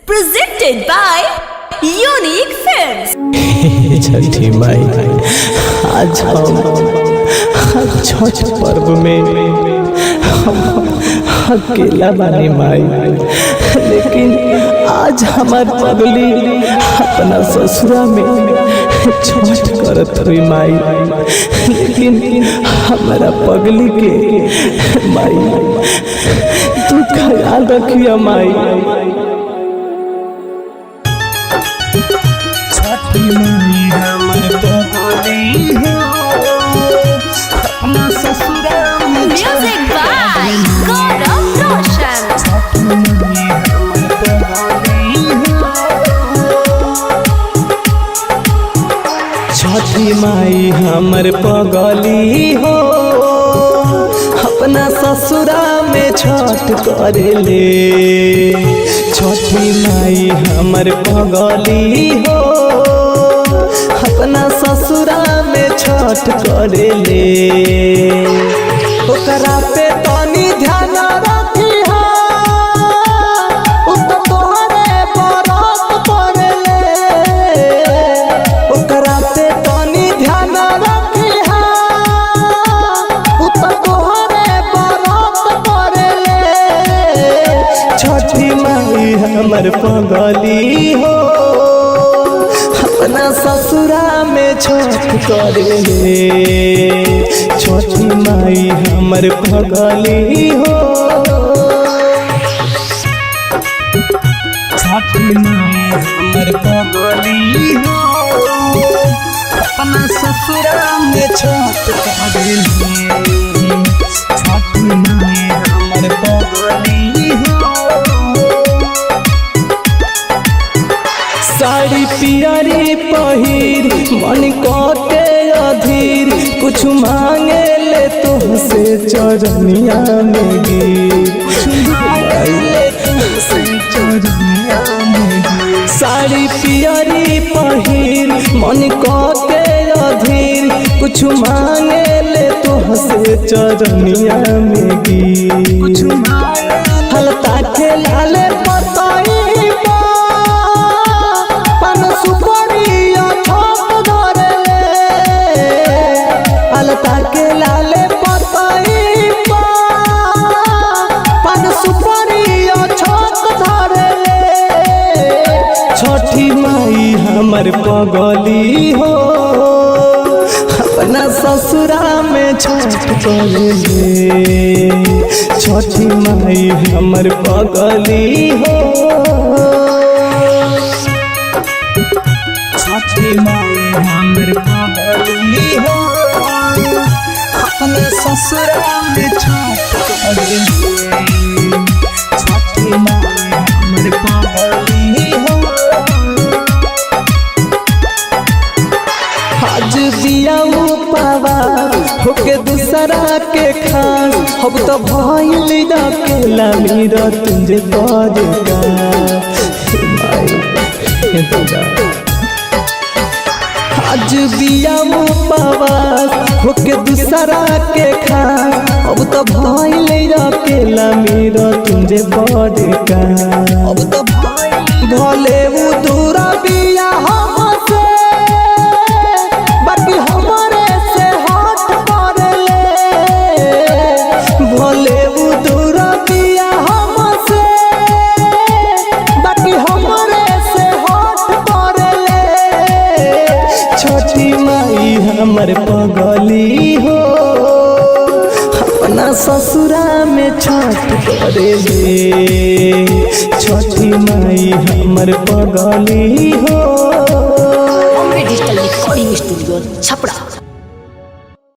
presented by Unique Films। छठी माई आज छठ पर्व में हम अकेला बानी माई, लेकिन आज हमार पगली अपना ससुरा में छठ करत हुई माई, लेकिन हमारा पगली के माई तू ख्याल रखिया माई। छठी माई हमर पगली हो अपना ससुरा में Music by Gaurav Roshan। छठी माई हमर पगली हो अपना ससुरा में छठ करेले। छठी माई हमर पगली हो अपना ससुरा में छठ करेले। ओकरा पे तनी ध्यान रखी हमर पगली हो अपना ससुरा में छठ करेले। छठी माई हमर पगली हो छठी माई हमर पगली हो अपना ससुरा में छठ करेले। छठी माई हमर पगली हो साड़ी पियरी पहिर मन के अधीर कुछ मांगे ले तुमसे चरनिया में गिर। साड़ी पियरी पहिर मन के अधीर कुछ मांगे ले तुमसे चरनिया में गिर। हलता खेला ले पताई के लाले पताई पन सुपरिया छत धरे। छठी माई हमर पगली हो अपना ससुरा में छठ करेले। छठी माई हमर पगली हो छठी माई हमर पगली हो अपने ससुरा में छठ करेले। छठी माई हमर पगली हो आज दिया पावा होके दूसरा के खान अब तो भइल अकेला मेरा तुझे करेगा आज बिया पावा होके दूसरा के खा अब तो भइल अकेला मेरा तुझे बड़का। अब तो भले वो दूरा बिया हमसे बाकी हमारे से हट पड़ले। भले वो दूरा बिया हमसे बाकी हमारे से हट पड़ले। छठी माई हमर पगली हो अपना ससुरा में छठ करेले। छठी माई हमर पगली हो। Digital recording studio Chhapra.